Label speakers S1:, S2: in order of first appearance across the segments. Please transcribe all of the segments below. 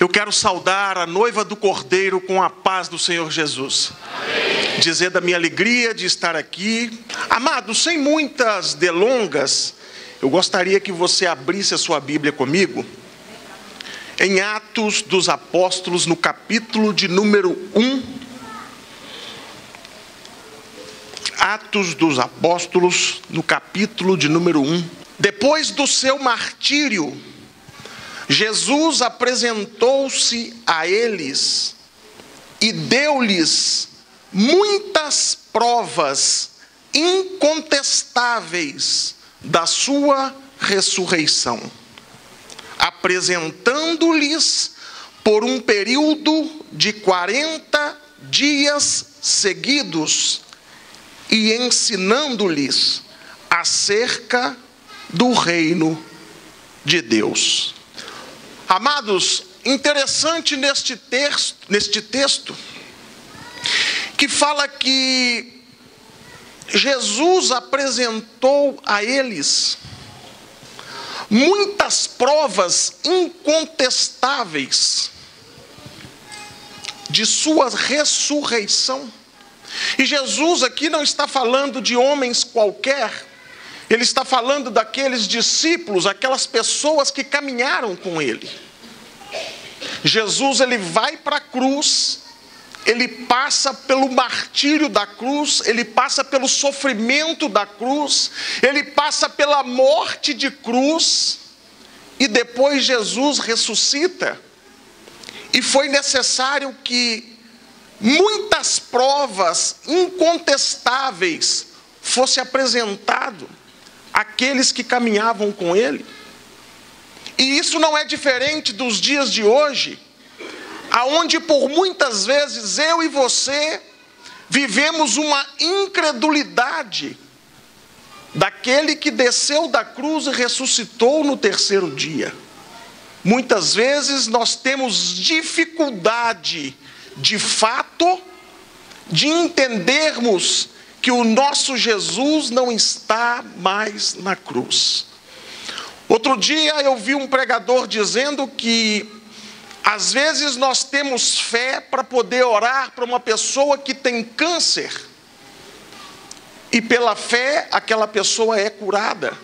S1: Eu quero saudar a noiva do Cordeiro com a paz do Senhor Jesus. Amém. Dizer da minha alegria de estar aqui. Amados, sem muitas delongas, eu gostaria que você abrisse a sua Bíblia comigo em Atos dos Apóstolos, no capítulo de número 1. Atos dos Apóstolos, no capítulo de número 1. Depois do seu martírio, Jesus apresentou-se a eles e deu-lhes muitas provas incontestáveis da sua ressurreição, apresentando-lhes por um período de 40 dias seguidos e ensinando-lhes acerca do reino de Deus. Amados, interessante neste texto, que fala que Jesus apresentou a eles muitas provas incontestáveis de sua ressurreição. E Jesus aqui não está falando de homens qualquer, ele está falando daqueles discípulos, aquelas pessoas que caminharam com ele. Jesus, ele vai para a cruz, ele passa pelo martírio da cruz, ele passa pelo sofrimento da cruz, ele passa pela morte de cruz, e depois Jesus ressuscita. E foi necessário que muitas provas incontestáveis fossem apresentadas àqueles que caminhavam com ele. E isso não é diferente dos dias de hoje, aonde por muitas vezes eu e você vivemos uma incredulidade daquele que desceu da cruz e ressuscitou no terceiro dia. Muitas vezes nós temos dificuldade, de fato, de entendermos que o nosso Jesus não está mais na cruz. Outro dia eu vi um pregador dizendo que às vezes nós temos fé para poder orar para uma pessoa que tem câncer, e pela fé aquela pessoa é curada.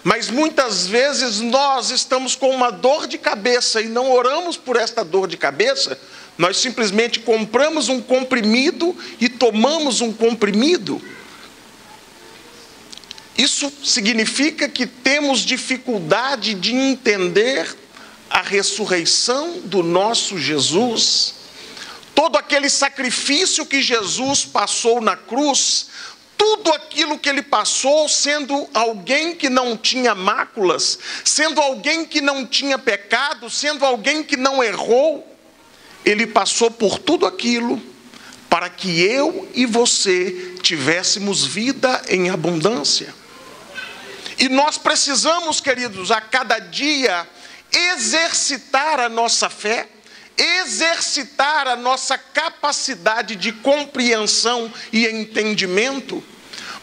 S1: Mas muitas vezes nós estamos com uma dor de cabeça e não oramos por esta dor de cabeça, nós simplesmente compramos um comprimido e tomamos um comprimido. Isso significa que temos dificuldade de entender a ressurreição do nosso Jesus. Todo aquele sacrifício que Jesus passou na cruz, tudo aquilo que ele passou, sendo alguém que não tinha máculas, sendo alguém que não tinha pecado, sendo alguém que não errou, ele passou por tudo aquilo para que eu e você tivéssemos vida em abundância. E nós precisamos, queridos, a cada dia exercitar a nossa fé, exercitar a nossa capacidade de compreensão e entendimento,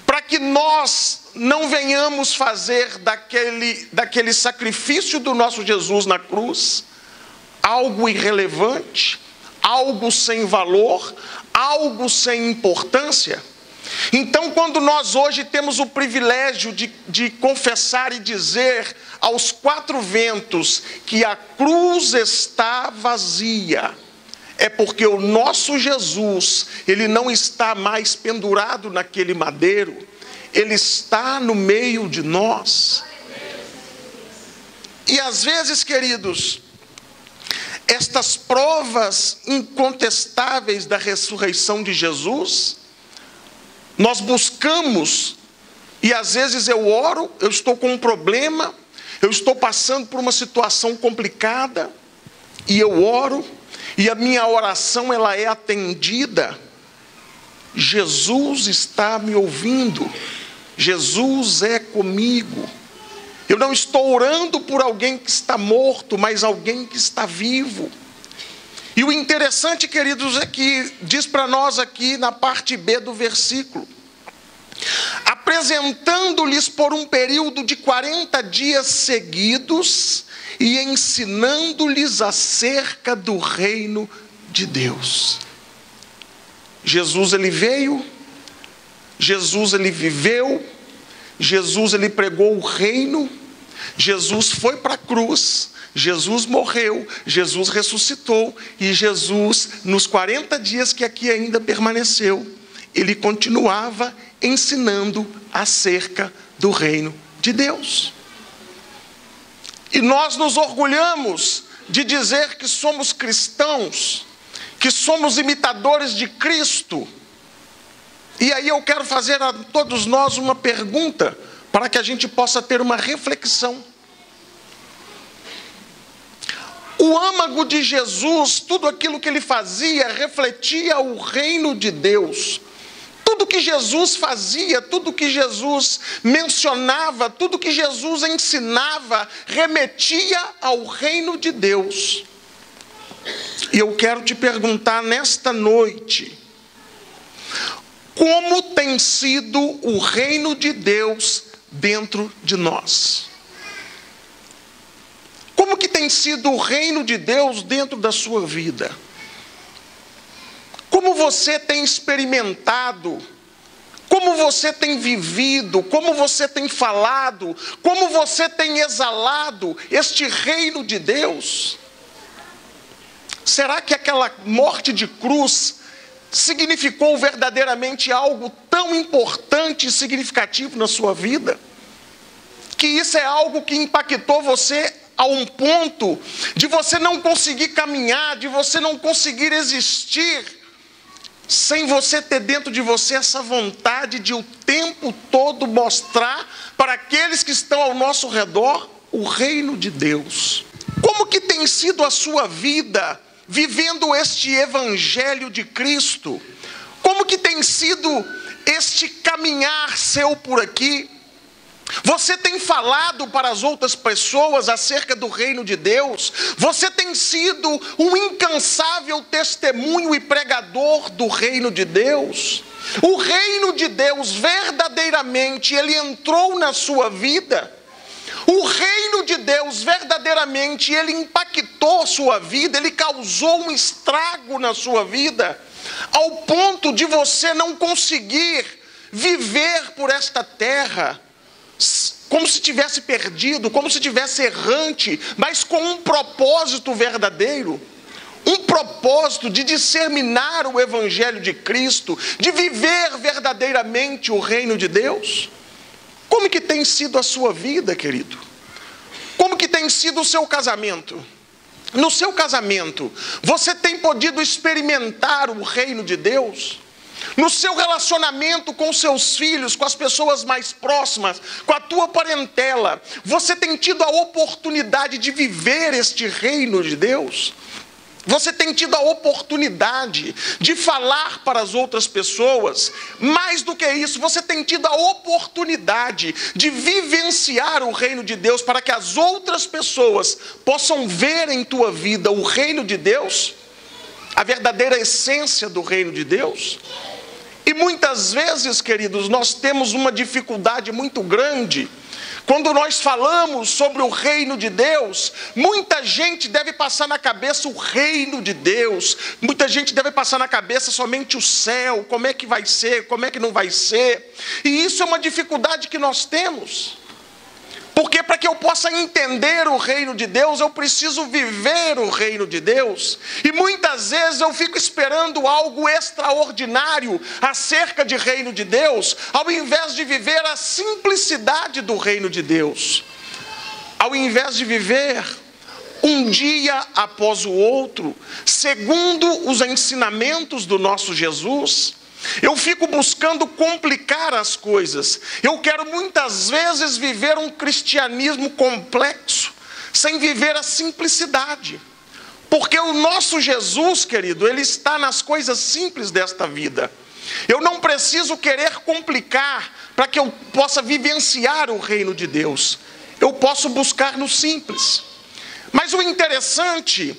S1: para que nós não venhamos fazer daquele sacrifício do nosso Jesus na cruz algo irrelevante, algo sem valor, algo sem importância. Então, quando nós hoje temos o privilégio de confessar e dizer aos quatro ventos que a cruz está vazia, é porque o nosso Jesus, ele não está mais pendurado naquele madeiro, ele está no meio de nós. E às vezes, queridos, estas provas incontestáveis da ressurreição de Jesus, nós buscamos, e às vezes eu oro, eu estou com um problema, eu estou passando por uma situação complicada, e eu oro, e a minha oração ela é atendida. Jesus está me ouvindo, Jesus é comigo. Eu não estou orando por alguém que está morto, mas alguém que está vivo. E o interessante, queridos, é que diz para nós aqui na parte B do versículo: apresentando-lhes por um período de 40 dias seguidos e ensinando-lhes acerca do reino de Deus. Jesus, ele veio, Jesus, ele viveu, Jesus, ele pregou o reino, Jesus foi para a cruz, Jesus morreu, Jesus ressuscitou, e Jesus, nos 40 dias que aqui ainda permaneceu, ele continuava ensinando acerca do reino de Deus. E nós nos orgulhamos de dizer que somos cristãos, que somos imitadores de Cristo. E aí eu quero fazer a todos nós uma pergunta, para que a gente possa ter uma reflexão. O âmago de Jesus, tudo aquilo que ele fazia, refletia o reino de Deus. Tudo que Jesus fazia, tudo que Jesus mencionava, tudo que Jesus ensinava, remetia ao reino de Deus. E eu quero te perguntar nesta noite, como tem sido o reino de Deus dentro de nós? Como que tem sido o reino de Deus dentro da sua vida? Como você tem experimentado? Como você tem vivido? Como você tem falado? Como você tem exalado este reino de Deus? Será que aquela morte de cruz significou verdadeiramente algo tão importante e significativo na sua vida? Que isso é algo que impactou você a um ponto de você não conseguir caminhar, de você não conseguir existir, sem você ter dentro de você essa vontade de o tempo todo mostrar para aqueles que estão ao nosso redor o reino de Deus. Como que tem sido a sua vida vivendo este evangelho de Cristo? Como que tem sido este caminhar seu por aqui? Você tem falado para as outras pessoas acerca do reino de Deus? Você tem sido um incansável testemunho e pregador do reino de Deus? O reino de Deus verdadeiramente, ele entrou na sua vida? O reino de Deus verdadeiramente, ele impactou a sua vida, ele causou um estrago na sua vida, ao ponto de você não conseguir viver por esta terra, como se tivesse perdido, como se tivesse errante, mas com um propósito verdadeiro, um propósito de disseminar o evangelho de Cristo, de viver verdadeiramente o reino de Deus. Como que tem sido a sua vida, querido? Como que tem sido o seu casamento? No seu casamento, você tem podido experimentar o reino de Deus? No seu relacionamento com seus filhos, com as pessoas mais próximas, com a tua parentela, você tem tido a oportunidade de viver este reino de Deus? Você tem tido a oportunidade de falar para as outras pessoas? Mais do que isso, você tem tido a oportunidade de vivenciar o reino de Deus para que as outras pessoas possam ver em tua vida o reino de Deus? A verdadeira essência do reino de Deus? E muitas vezes, queridos, nós temos uma dificuldade muito grande. Quando nós falamos sobre o reino de Deus, muita gente deve passar na cabeça o reino de Deus. Muita gente deve passar na cabeça somente o céu, como é que vai ser, como é que não vai ser. E isso é uma dificuldade que nós temos. Porque para que eu possa entender o reino de Deus, eu preciso viver o reino de Deus. E muitas vezes eu fico esperando algo extraordinário acerca de reino de Deus, ao invés de viver a simplicidade do reino de Deus. Ao invés de viver um dia após o outro, segundo os ensinamentos do nosso Jesus, eu fico buscando complicar as coisas. Eu quero muitas vezes viver um cristianismo complexo, sem viver a simplicidade. Porque o nosso Jesus, querido, ele está nas coisas simples desta vida. Eu não preciso querer complicar para que eu possa vivenciar o reino de Deus. Eu posso buscar no simples. Mas o interessante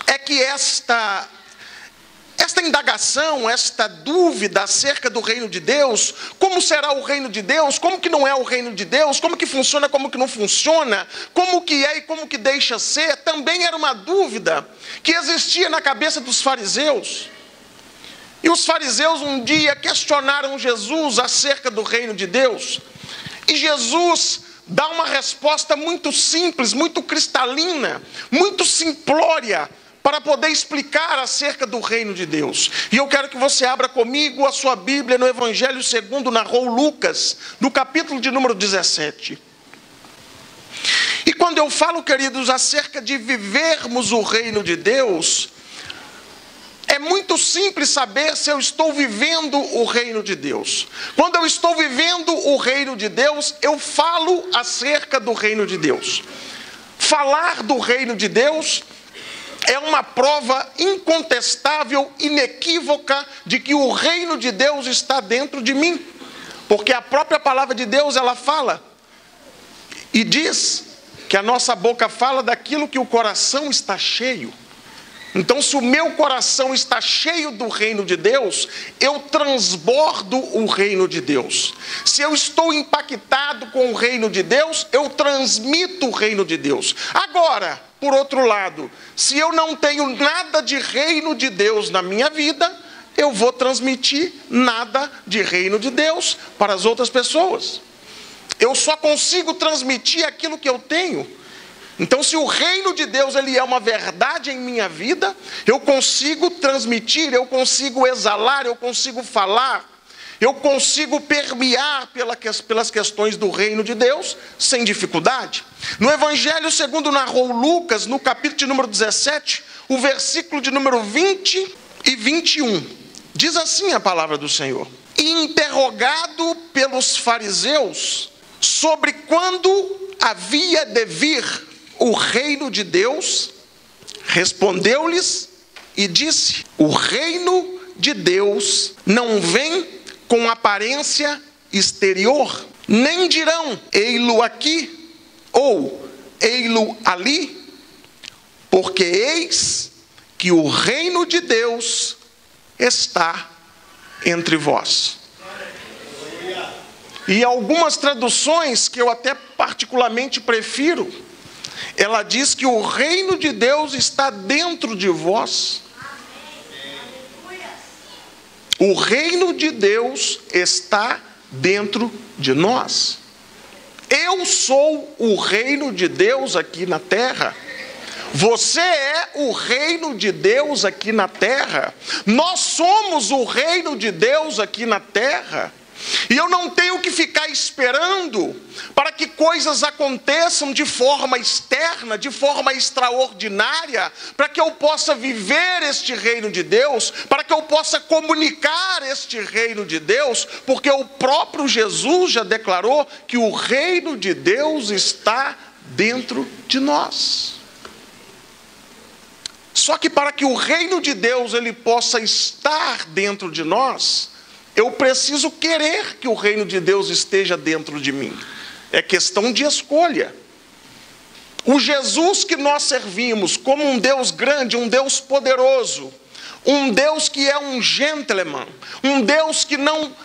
S1: é que esta indagação, esta dúvida acerca do reino de Deus, como será o reino de Deus, como que não é o reino de Deus, como que funciona, como que não funciona, como que é e como que deixa ser, também era uma dúvida que existia na cabeça dos fariseus. E os fariseus um dia questionaram Jesus acerca do reino de Deus, e Jesus dá uma resposta muito simples, muito cristalina, muito simplória, para poder explicar acerca do reino de Deus. E eu quero que você abra comigo a sua Bíblia no Evangelho segundo narrou Lucas, no capítulo de número 17. E quando eu falo, queridos, acerca de vivermos o reino de Deus, é muito simples saber se eu estou vivendo o reino de Deus. Quando eu estou vivendo o reino de Deus, eu falo acerca do reino de Deus. Falar do reino de Deus é uma prova incontestável, inequívoca, de que o reino de Deus está dentro de mim. Porque a própria palavra de Deus, ela fala e diz que a nossa boca fala daquilo que o coração está cheio. Então, se o meu coração está cheio do reino de Deus, eu transbordo o reino de Deus. Se eu estou impactado com o reino de Deus, eu transmito o reino de Deus. Agora, por outro lado, se eu não tenho nada de reino de Deus na minha vida, eu vou transmitir nada de reino de Deus para as outras pessoas. Eu só consigo transmitir aquilo que eu tenho. Então, se o reino de Deus ele é uma verdade em minha vida, eu consigo transmitir, eu consigo exalar, eu consigo falar, eu consigo permear pelas questões do reino de Deus sem dificuldade. No Evangelho segundo narrou Lucas, no capítulo de número 17, o versículo de número 20 e 21, diz assim a palavra do Senhor: E interrogado pelos fariseus sobre quando havia de vir o reino de Deus, respondeu-lhes e disse: O reino de Deus não vem com aparência exterior, nem dirão ei-lo aqui ou ei-lo ali, porque eis que o reino de Deus está entre vós. E algumas traduções que eu até particularmente prefiro, ela diz que o reino de Deus está dentro de vós. O reino de Deus está dentro de nós. Eu sou o reino de Deus aqui na terra. Você é o reino de Deus aqui na terra. Nós somos o reino de Deus aqui na terra. E eu não tenho que ficar esperando para que coisas aconteçam de forma externa, de forma extraordinária, para que eu possa viver este reino de Deus, para que eu possa comunicar este reino de Deus, porque o próprio Jesus já declarou que o reino de Deus está dentro de nós. Só que para que o reino de Deus ele possa estar dentro de nós, eu preciso querer que o reino de Deus esteja dentro de mim. É questão de escolha. O Jesus que nós servimos como um Deus grande, um Deus poderoso, um Deus que é um gentleman, um Deus que não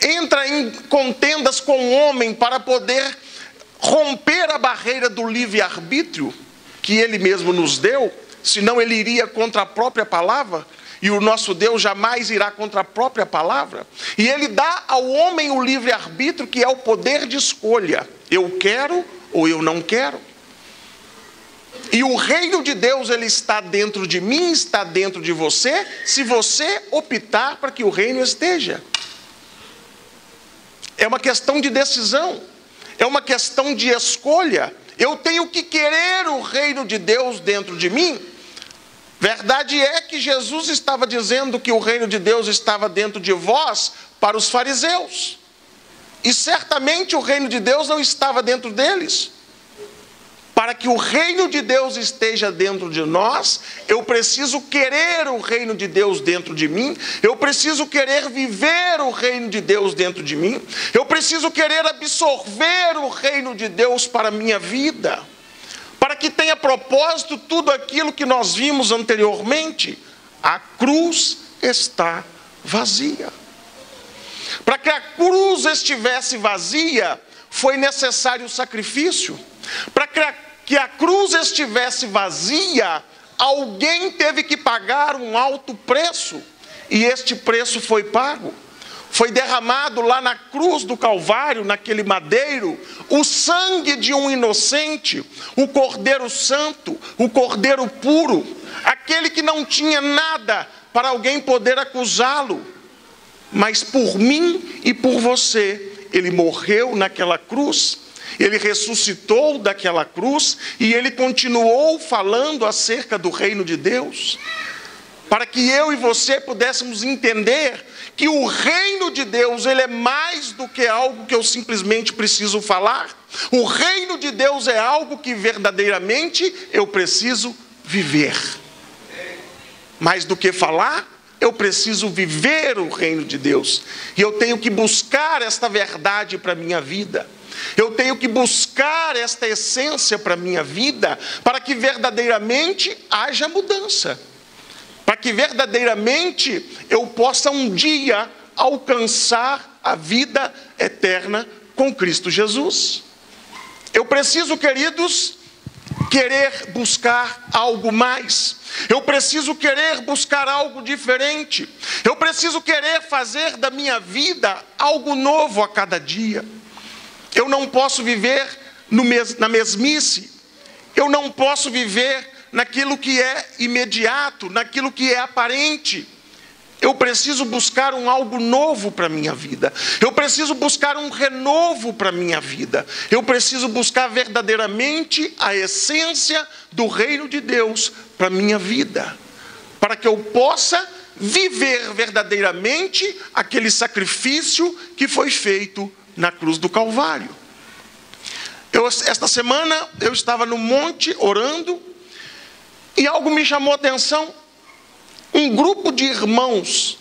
S1: entra em contendas com o homem para poder romper a barreira do livre-arbítrio que Ele mesmo nos deu, senão Ele iria contra a própria palavra. E o nosso Deus jamais irá contra a própria palavra. E Ele dá ao homem o livre-arbítrio, que é o poder de escolha. Eu quero ou eu não quero. E o reino de Deus, ele está dentro de mim, está dentro de você, se você optar para que o reino esteja. É uma questão de decisão. É uma questão de escolha. Eu tenho que querer o reino de Deus dentro de mim. Verdade é que Jesus estava dizendo que o reino de Deus estava dentro de vós para os fariseus. E certamente o reino de Deus não estava dentro deles. Para que o reino de Deus esteja dentro de nós, eu preciso querer o reino de Deus dentro de mim, eu preciso querer viver o reino de Deus dentro de mim, eu preciso querer absorver o reino de Deus para a minha vida, para que tenha propósito tudo aquilo que nós vimos anteriormente. A cruz está vazia. Para que a cruz estivesse vazia, foi necessário o sacrifício. Para que a cruz estivesse vazia, alguém teve que pagar um alto preço. E este preço foi pago. Foi derramado lá na cruz do Calvário, naquele madeiro, o sangue de um inocente, o Cordeiro Santo, o Cordeiro puro, aquele que não tinha nada para alguém poder acusá-lo. Mas por mim e por você, ele morreu naquela cruz, ele ressuscitou daquela cruz e ele continuou falando acerca do reino de Deus, para que eu e você pudéssemos entender que o reino de Deus, ele é mais do que algo que eu simplesmente preciso falar. O reino de Deus é algo que verdadeiramente eu preciso viver. Mais do que falar, eu preciso viver o reino de Deus. E eu tenho que buscar esta verdade para a minha vida. Eu tenho que buscar esta essência para a minha vida, para que verdadeiramente haja mudança. Para que verdadeiramente eu possa um dia alcançar a vida eterna com Cristo Jesus. Eu preciso, queridos, querer buscar algo mais. Eu preciso querer buscar algo diferente. Eu preciso querer fazer da minha vida algo novo a cada dia. Eu não posso viver na mesmice. Eu não posso viver naquilo que é imediato, naquilo que é aparente. Eu preciso buscar algo novo para a minha vida. Eu preciso buscar um renovo para a minha vida. Eu preciso buscar verdadeiramente a essência do reino de Deus para a minha vida, para que eu possa viver verdadeiramente aquele sacrifício que foi feito na cruz do Calvário. Esta semana eu estava no monte orando, e algo me chamou a atenção. Um grupo de irmãos,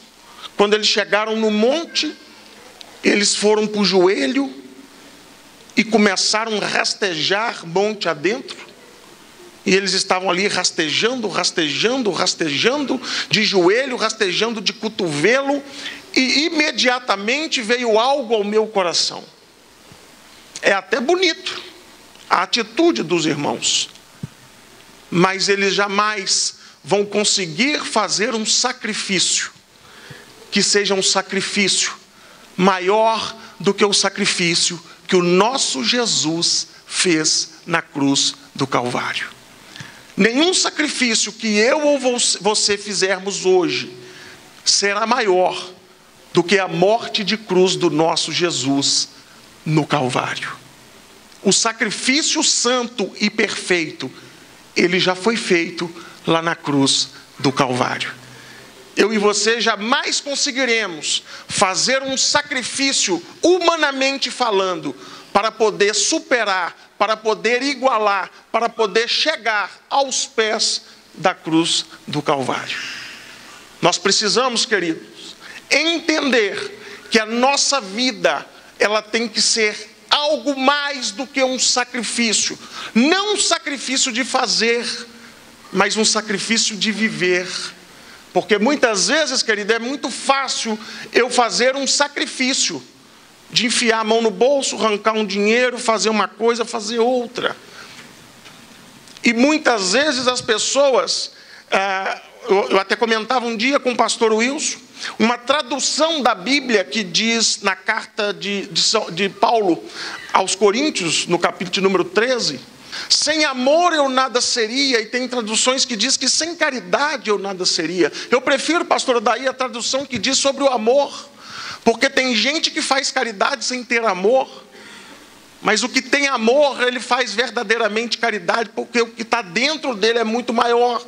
S1: quando eles chegaram no monte, eles foram para o joelho e começaram a rastejar monte adentro. E eles estavam ali rastejando, de joelho, rastejando de cotovelo. E imediatamente veio algo ao meu coração. É até bonito a atitude dos irmãos, mas eles jamais vão conseguir fazer um sacrifício que seja um sacrifício maior do que o sacrifício que o nosso Jesus fez na cruz do Calvário. Nenhum sacrifício que eu ou você fizermos hoje será maior do que a morte de cruz do nosso Jesus no Calvário. O sacrifício santo e perfeito, ele já foi feito lá na cruz do Calvário. Eu e você jamais conseguiremos fazer um sacrifício, humanamente falando, para poder superar, para poder igualar, para poder chegar aos pés da cruz do Calvário. Nós precisamos, queridos, entender que a nossa vida, ela tem que ser algo mais do que um sacrifício. Não um sacrifício de fazer, mas um sacrifício de viver. Porque muitas vezes, querido, é muito fácil eu fazer um sacrifício, de enfiar a mão no bolso, arrancar um dinheiro, fazer uma coisa, fazer outra. E muitas vezes as pessoas, eu até comentava um dia com o pastor Wilson, uma tradução da Bíblia que diz na carta de Paulo aos Coríntios, no capítulo número 13, sem amor eu nada seria, e tem traduções que diz que sem caridade eu nada seria. Eu prefiro, pastor Daí, a tradução que diz sobre o amor, porque tem gente que faz caridade sem ter amor, mas o que tem amor, ele faz verdadeiramente caridade, porque o que está dentro dele é muito maior.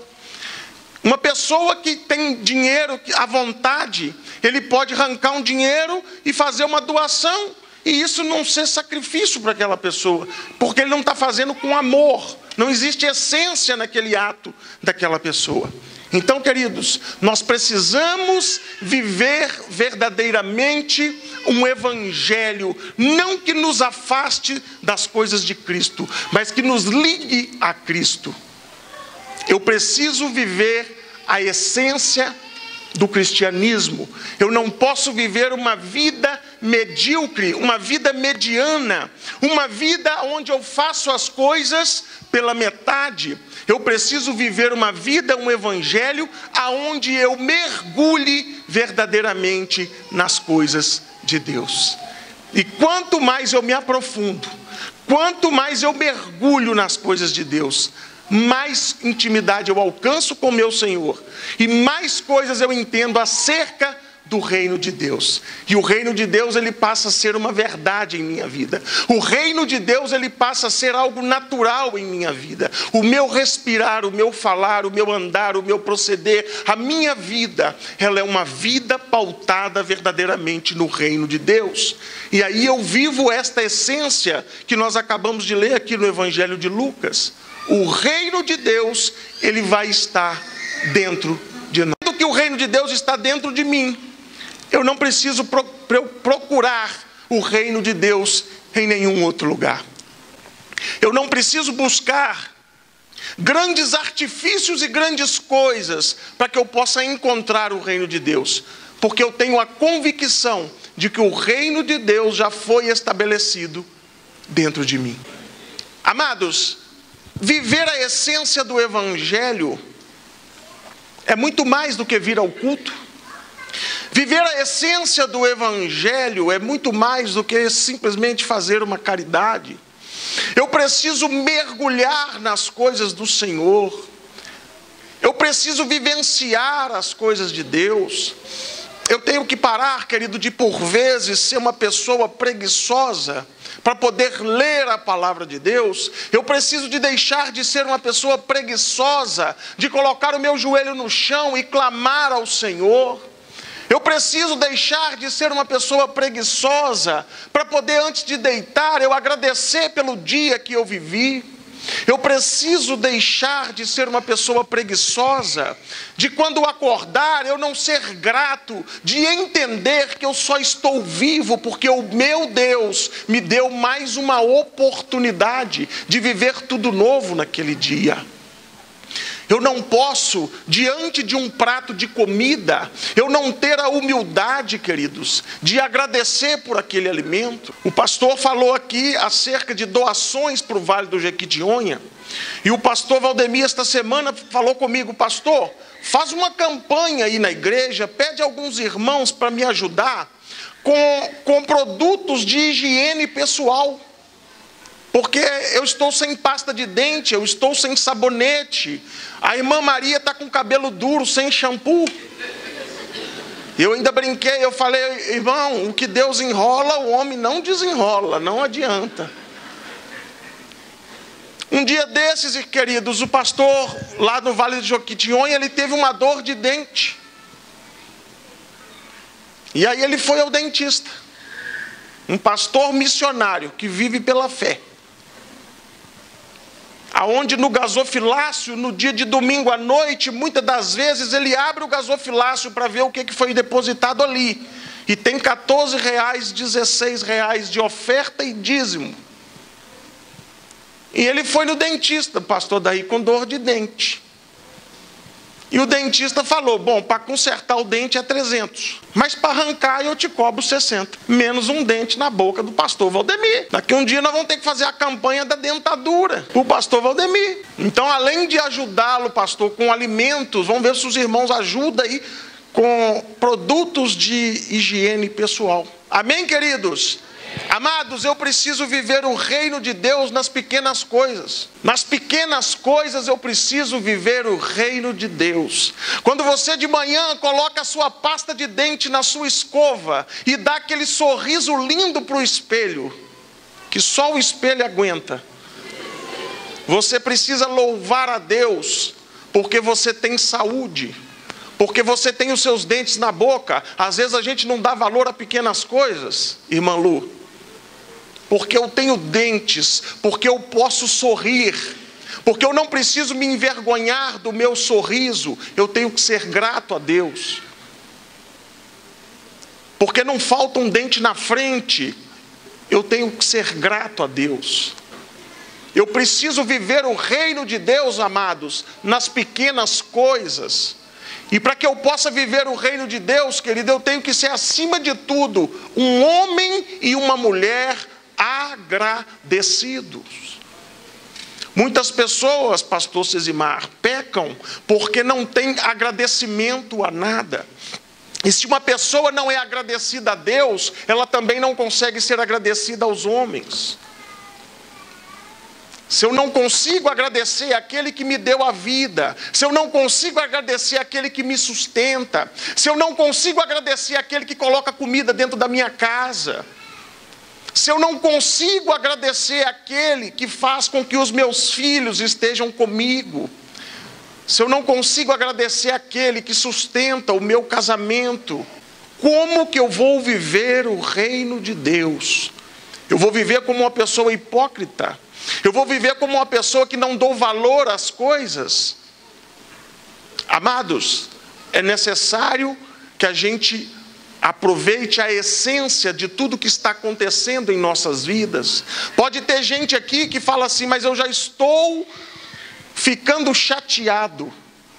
S1: Uma pessoa que tem dinheiro à vontade, ele pode arrancar um dinheiro e fazer uma doação, e isso não ser sacrifício para aquela pessoa, porque ele não está fazendo com amor, não existe essência naquele ato daquela pessoa. Então, queridos, nós precisamos viver verdadeiramente um evangelho, não que nos afaste das coisas de Cristo, mas que nos ligue a Cristo. Eu preciso viver a essência do cristianismo. Eu não posso viver uma vida medíocre, uma vida mediana, uma vida onde eu faço as coisas pela metade. Eu preciso viver uma vida, um evangelho, aonde eu mergulhe verdadeiramente nas coisas de Deus. E quanto mais eu me aprofundo, quanto mais eu mergulho nas coisas de Deus, mais intimidade eu alcanço com meu Senhor e mais coisas eu entendo acerca do reino de Deus. E o reino de Deus, ele passa a ser uma verdade em minha vida. O reino de Deus, ele passa a ser algo natural em minha vida. O meu respirar, o meu falar, o meu andar, o meu proceder, a minha vida, ela é uma vida pautada verdadeiramente no reino de Deus. E aí eu vivo esta essência que nós acabamos de ler aqui no Evangelho de Lucas. O reino de Deus, ele vai estar dentro de nós. Que o reino de Deus está dentro de mim. Eu não preciso procurar o reino de Deus em nenhum outro lugar. Eu não preciso buscar grandes artifícios e grandes coisas para que eu possa encontrar o reino de Deus. Porque eu tenho a convicção de que o reino de Deus já foi estabelecido dentro de mim. Amados, viver a essência do evangelho é muito mais do que vir ao culto. Viver a essência do evangelho é muito mais do que simplesmente fazer uma caridade. Eu preciso mergulhar nas coisas do Senhor. Eu preciso vivenciar as coisas de Deus. Eu tenho que parar, querido, de por vezes ser uma pessoa preguiçosa para poder ler a palavra de Deus. Eu preciso de deixar de ser uma pessoa preguiçosa, de colocar o meu joelho no chão e clamar ao Senhor. Eu preciso deixar de ser uma pessoa preguiçosa para poder, antes de deitar, eu agradecer pelo dia que eu vivi. Eu preciso deixar de ser uma pessoa preguiçosa, de quando acordar eu não ser grato, de entender que eu só estou vivo porque o meu Deus me deu mais uma oportunidade de viver tudo novo naquele dia. Eu não posso, diante de um prato de comida, eu não ter a humildade, queridos, de agradecer por aquele alimento. O pastor falou aqui acerca de doações para o Vale do Jequitinhonha. E o pastor Valdemir, esta semana, falou comigo: pastor, faz uma campanha aí na igreja, pede a alguns irmãos para me ajudar com produtos de higiene pessoal. Porque eu estou sem pasta de dente, eu estou sem sabonete. A irmã Maria está com cabelo duro, sem shampoo. Eu ainda brinquei, eu falei: irmão, o que Deus enrola, o homem não desenrola, não adianta. Um dia desses, queridos, o pastor lá no Vale do Jequitinhonha, ele teve uma dor de dente. E aí ele foi ao dentista. Um pastor missionário que vive pela fé. Aonde no gasofilácio, no dia de domingo à noite, muitas das vezes ele abre o gasofilácio para ver o que foi depositado ali. E tem R$14, R$16 de oferta e dízimo. E ele foi no dentista, pastor, daí com dor de dente. E o dentista falou: bom, para consertar o dente é 300, mas para arrancar eu te cobro 60, menos um dente na boca do pastor Valdemir. Daqui um dia nós vamos ter que fazer a campanha da dentadura para o pastor Valdemir. Então, além de ajudá-lo, pastor, com alimentos, vamos ver se os irmãos ajudam aí com produtos de higiene pessoal. Amém, queridos? Amados, eu preciso viver o reino de Deus nas pequenas coisas. Nas pequenas coisas eu preciso viver o reino de Deus. Quando você de manhã coloca a sua pasta de dente na sua escova e dá aquele sorriso lindo para o espelho, que só o espelho aguenta, você precisa louvar a Deus, porque você tem saúde, porque você tem os seus dentes na boca. Às vezes a gente não dá valor a pequenas coisas, irmã Lu. Porque eu tenho dentes, porque eu posso sorrir, porque eu não preciso me envergonhar do meu sorriso, eu tenho que ser grato a Deus. Porque não falta um dente na frente, eu tenho que ser grato a Deus. Eu preciso viver o reino de Deus, amados, nas pequenas coisas. E para que eu possa viver o reino de Deus, querido, eu tenho que ser, acima de tudo, um homem e uma mulher agradecidos. Muitas pessoas, pastor Cesimar, pecam porque não tem agradecimento a nada. E se uma pessoa não é agradecida a Deus, ela também não consegue ser agradecida aos homens. Se eu não consigo agradecer aquele que me deu a vida, se eu não consigo agradecer aquele que me sustenta, se eu não consigo agradecer aquele que coloca comida dentro da minha casa, se eu não consigo agradecer aquele que faz com que os meus filhos estejam comigo, se eu não consigo agradecer aquele que sustenta o meu casamento, como que eu vou viver o reino de Deus? Eu vou viver como uma pessoa hipócrita? Eu vou viver como uma pessoa que não dou valor às coisas? Amados, é necessário que a gente aproveite a essência de tudo que está acontecendo em nossas vidas. Pode ter gente aqui que fala assim, mas eu já estou ficando chateado.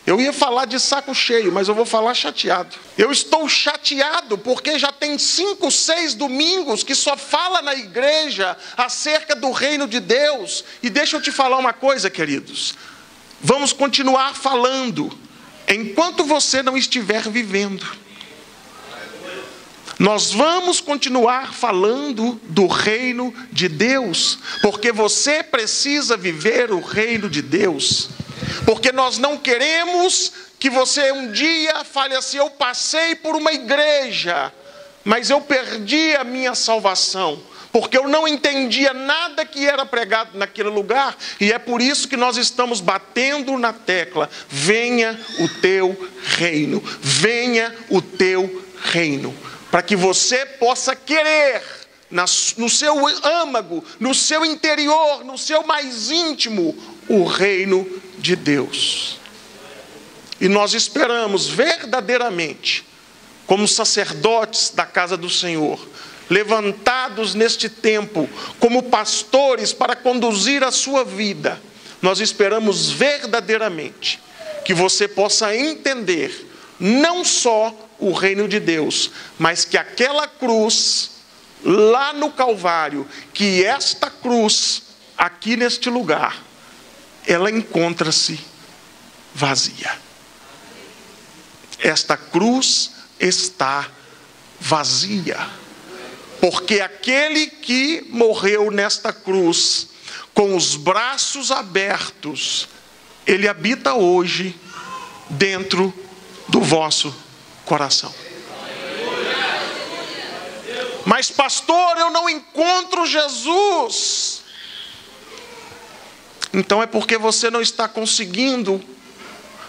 S1: Eu ia falar de saco cheio, mas eu vou falar chateado. Eu estou chateado porque já tem 5, 6 domingos que só fala na igreja acerca do reino de Deus. E deixa eu te falar uma coisa, queridos. Vamos continuar falando enquanto você não estiver vivendo. Nós vamos continuar falando do reino de Deus, porque você precisa viver o reino de Deus. Porque nós não queremos que você um dia fale assim, eu passei por uma igreja, mas eu perdi a minha salvação, porque eu não entendia nada que era pregado naquele lugar, e é por isso que nós estamos batendo na tecla, venha o teu reino, venha o teu reino, para que você possa querer, no seu âmago, no seu interior, no seu mais íntimo, o reino de Deus. E nós esperamos verdadeiramente, como sacerdotes da casa do Senhor, levantados neste tempo, como pastores para conduzir a sua vida, nós esperamos verdadeiramente que você possa entender, não só o reino de Deus, mas que aquela cruz, lá no Calvário, que esta cruz, aqui neste lugar, ela encontra-se vazia. Esta cruz está vazia, porque aquele que morreu nesta cruz, com os braços abertos, ele habita hoje dentro do vosso coração. Mas pastor, eu não encontro Jesus. Então é porque você não está conseguindo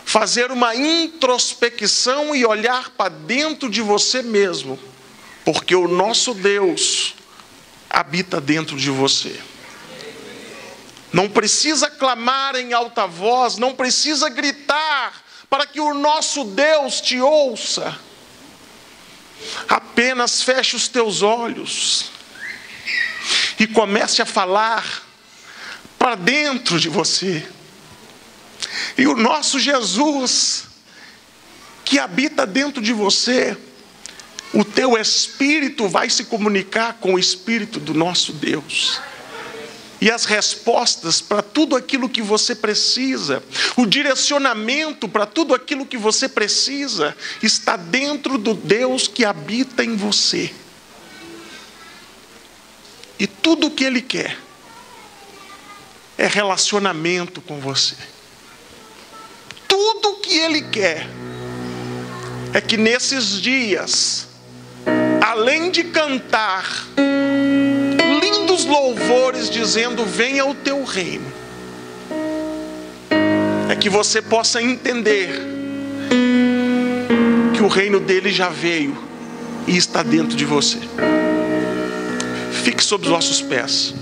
S1: fazer uma introspecção e olhar para dentro de você mesmo, porque o nosso Deus habita dentro de você. Não precisa clamar em alta voz, não precisa gritar para que o nosso Deus te ouça. Apenas feche os teus olhos e comece a falar para dentro de você. E o nosso Jesus, que habita dentro de você, o teu espírito vai se comunicar com o espírito do nosso Deus. E as respostas para tudo aquilo que você precisa, o direcionamento para tudo aquilo que você precisa, está dentro do Deus que habita em você. E tudo o que Ele quer é relacionamento com você. Tudo o que Ele quer é que nesses dias, além de cantar lindos louvores dizendo venha o teu reino, é que você possa entender que o reino dele já veio e está dentro de você. Fique sob os vossos pés.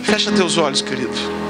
S1: Fecha teus olhos, querido.